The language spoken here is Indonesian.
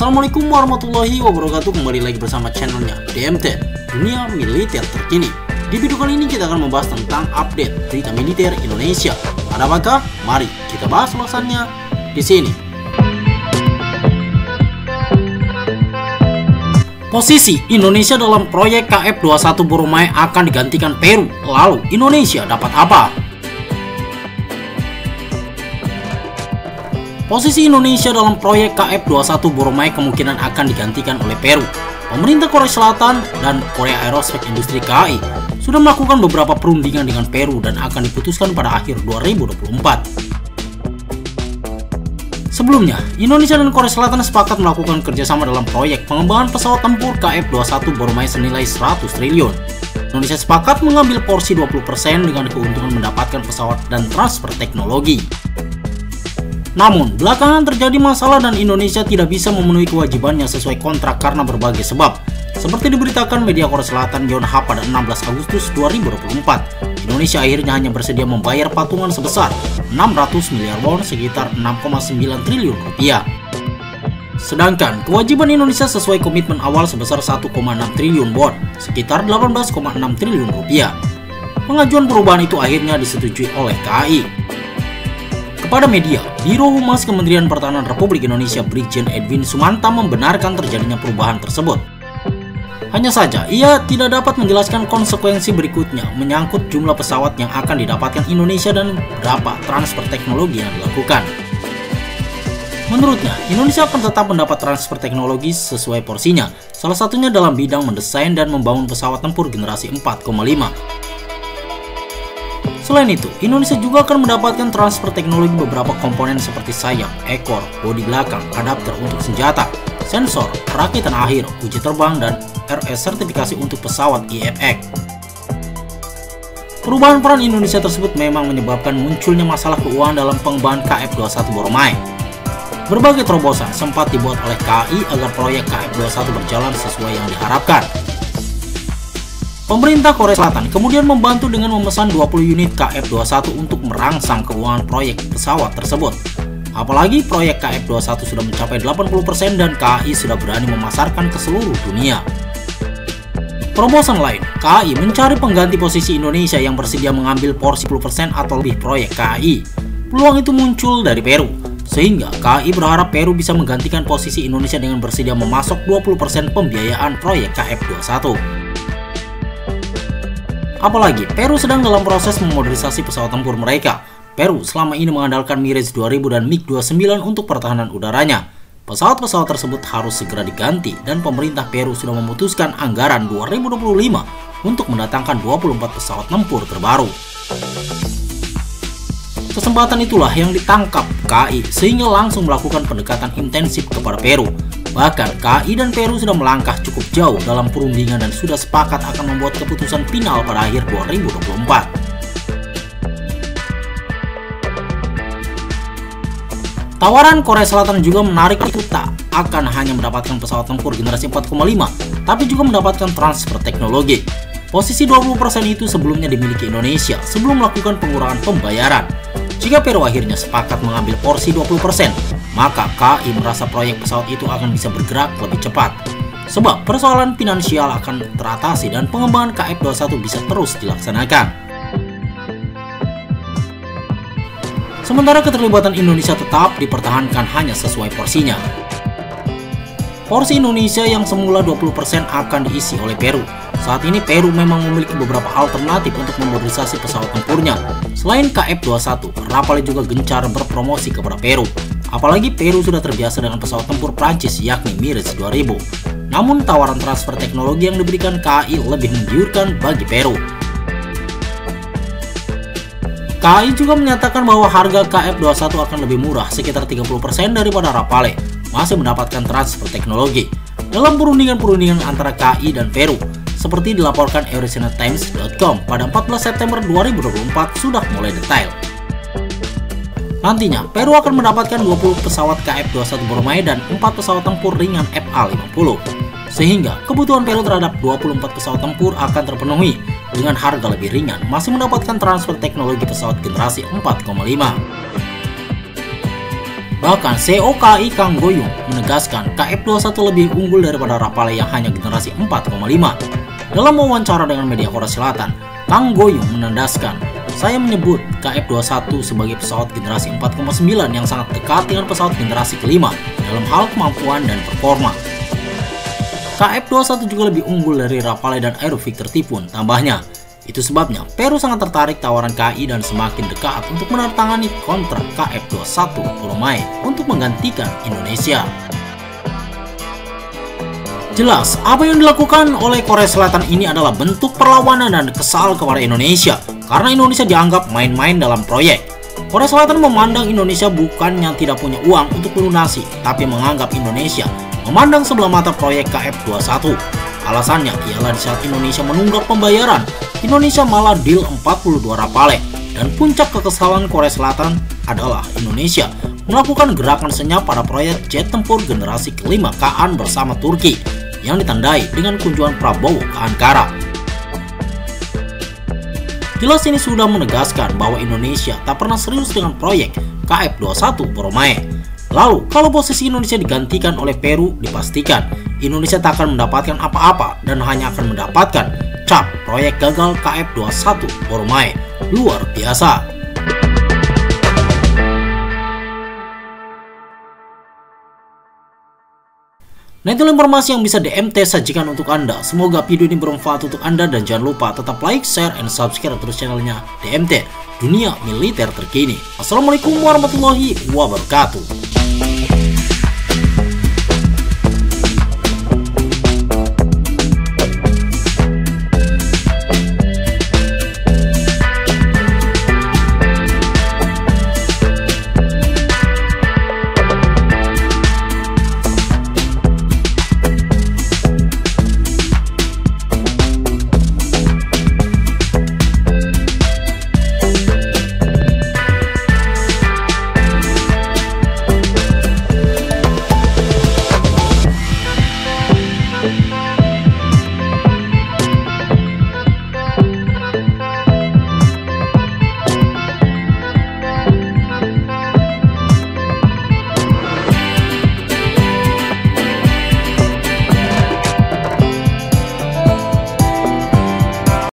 Assalamualaikum warahmatullahi wabarakatuh. Kembali lagi bersama channelnya DMT, Dunia Militer Terkini. Di video kali ini kita akan membahas tentang update berita militer Indonesia. Ada apakah? Mari kita bahas ulasannya di sini. Posisi Indonesia dalam proyek KF21 Boromai akan digantikan Peru. Lalu Indonesia dapat apa? Posisi Indonesia dalam proyek KF21 Boromai kemungkinan akan digantikan oleh Peru. Pemerintah Korea Selatan dan Korea Aerospace Industri (KAI) sudah melakukan beberapa perundingan dengan Peru dan akan diputuskan pada akhir 2024. Sebelumnya, Indonesia dan Korea Selatan sepakat melakukan kerjasama dalam proyek pengembangan pesawat tempur KF21 Boromai senilai 100 triliun. Indonesia sepakat mengambil porsi 20% dengan keuntungan mendapatkan pesawat dan transfer teknologi. Namun, belakangan terjadi masalah dan Indonesia tidak bisa memenuhi kewajibannya sesuai kontrak karena berbagai sebab. Seperti diberitakan media Korea Selatan Yonhap pada 16 Agustus 2024, Indonesia akhirnya hanya bersedia membayar patungan sebesar 600 miliar won sekitar 6,9 triliun rupiah. Sedangkan kewajiban Indonesia sesuai komitmen awal sebesar 1,6 triliun won sekitar 18,6 triliun rupiah. Pengajuan perubahan itu akhirnya disetujui oleh KAI. Kepada media, Biro Humas Kementerian Pertahanan Republik Indonesia Brigjen Edwin Sumanta membenarkan terjadinya perubahan tersebut. Hanya saja, ia tidak dapat menjelaskan konsekuensi berikutnya menyangkut jumlah pesawat yang akan didapatkan Indonesia dan berapa transfer teknologi yang dilakukan. Menurutnya, Indonesia akan tetap mendapat transfer teknologi sesuai porsinya, salah satunya dalam bidang mendesain dan membangun pesawat tempur generasi 4,5. Selain itu, Indonesia juga akan mendapatkan transfer teknologi beberapa komponen seperti sayap, ekor, bodi belakang, adapter untuk senjata, sensor, perakitan akhir, uji terbang, dan RS sertifikasi untuk pesawat IFX. Perubahan peran Indonesia tersebut memang menyebabkan munculnya masalah keuangan dalam pengembangan KF21 Boromai. Berbagai terobosan sempat dibuat oleh KAI agar proyek KF21 berjalan sesuai yang diharapkan. Pemerintah Korea Selatan kemudian membantu dengan memesan 20 unit KF21 untuk merangsang keuangan proyek pesawat tersebut. Apalagi proyek KF21 sudah mencapai 80% dan KAI sudah berani memasarkan ke seluruh dunia. Terobosan lain, KAI mencari pengganti posisi Indonesia yang bersedia mengambil porsi 10% atau lebih proyek KAI. Peluang itu muncul dari Peru, sehingga KAI berharap Peru bisa menggantikan posisi Indonesia dengan bersedia memasok 20% pembiayaan proyek KF21. Apalagi, Peru sedang dalam proses memodernisasi pesawat tempur mereka. Peru selama ini mengandalkan Mirage 2000 dan MiG-29 untuk pertahanan udaranya. Pesawat-pesawat tersebut harus segera diganti dan pemerintah Peru sudah memutuskan anggaran 2025 untuk mendatangkan 24 pesawat tempur terbaru. Kesempatan itulah yang ditangkap KAI sehingga langsung melakukan pendekatan intensif kepada Peru. Bahkan KAI dan Peru sudah melangkah cukup jauh dalam perundingan dan sudah sepakat akan membuat keputusan final pada akhir 2024. Tawaran Korea Selatan juga menarik, itu tak akan hanya mendapatkan pesawat tempur generasi 4,5, tapi juga mendapatkan transfer teknologi. Posisi 20% itu sebelumnya dimiliki Indonesia sebelum melakukan pengurangan pembayaran. Jika Peru akhirnya sepakat mengambil porsi 20%, maka KAI merasa proyek pesawat itu akan bisa bergerak lebih cepat. Sebab persoalan finansial akan teratasi dan pengembangan KF21 bisa terus dilaksanakan. Sementara keterlibatan Indonesia tetap dipertahankan hanya sesuai porsinya. Porsi Indonesia yang semula 20% akan diisi oleh Peru. Saat ini Peru memang memiliki beberapa alternatif untuk memodernisasi pesawat tempurnya. Selain KF21, Rafale juga gencar berpromosi kepada Peru. Apalagi Peru sudah terbiasa dengan pesawat tempur Prancis yakni Mirage 2000. Namun tawaran transfer teknologi yang diberikan KAI lebih menggiurkan bagi Peru. KAI juga menyatakan bahwa harga KF21 akan lebih murah sekitar 30% daripada Rafale, masih mendapatkan transfer teknologi. Dalam perundingan antara KAI dan Peru, seperti dilaporkan EuroSenaTimes.com pada 14 September 2024 sudah mulai detail. Nantinya, Peru akan mendapatkan 20 pesawat KF21 Boromai dan 4 pesawat tempur ringan FA-50. Sehingga kebutuhan Peru terhadap 24 pesawat tempur akan terpenuhi dengan harga lebih ringan, masih mendapatkan transfer teknologi pesawat generasi 4,5. Bahkan CEO KAI Kang Goyong menegaskan KF21 lebih unggul daripada Rafale yang hanya generasi 4,5. Dalam wawancara dengan media Korea Selatan, Kang Goyong menandaskan, "Saya menyebut KF21 sebagai pesawat generasi 4,9 yang sangat dekat dengan pesawat generasi kelima dalam hal kemampuan dan performa." KF21 juga lebih unggul dari Rafale dan Aero Victor Typhoon, tambahnya. Itu sebabnya Peru sangat tertarik tawaran KAI dan semakin dekat untuk menandatangani kontrak KF21 Boromai untuk menggantikan Indonesia. Jelas, apa yang dilakukan oleh Korea Selatan ini adalah bentuk perlawanan dan kesal kepada Indonesia karena Indonesia dianggap main-main dalam proyek. Korea Selatan memandang Indonesia bukannya tidak punya uang untuk melunasi, tapi menganggap Indonesia memandang sebelah mata proyek KF21. Alasannya ialah di saat Indonesia menunggak pembayaran, Indonesia malah deal 42 Rafale. Dan puncak kekesalan Korea Selatan adalah Indonesia melakukan gerakan senyap pada proyek jet tempur generasi kelima Kaan bersama Turki yang ditandai dengan kunjungan Prabowo ke Ankara. Jelas ini sudah menegaskan bahwa Indonesia tak pernah serius dengan proyek KF21 Boromai. Lalu, kalau posisi Indonesia digantikan oleh Peru, dipastikan Indonesia tak akan mendapatkan apa-apa dan hanya akan mendapatkan cap proyek gagal KF21 Boromai. Luar biasa. Nah, itulah informasi yang bisa DMT sajikan untuk Anda. Semoga video ini bermanfaat untuk Anda dan jangan lupa tetap like, share, and subscribe terus channelnya DMT Dunia Militer Terkini. Assalamualaikum warahmatullahi wabarakatuh.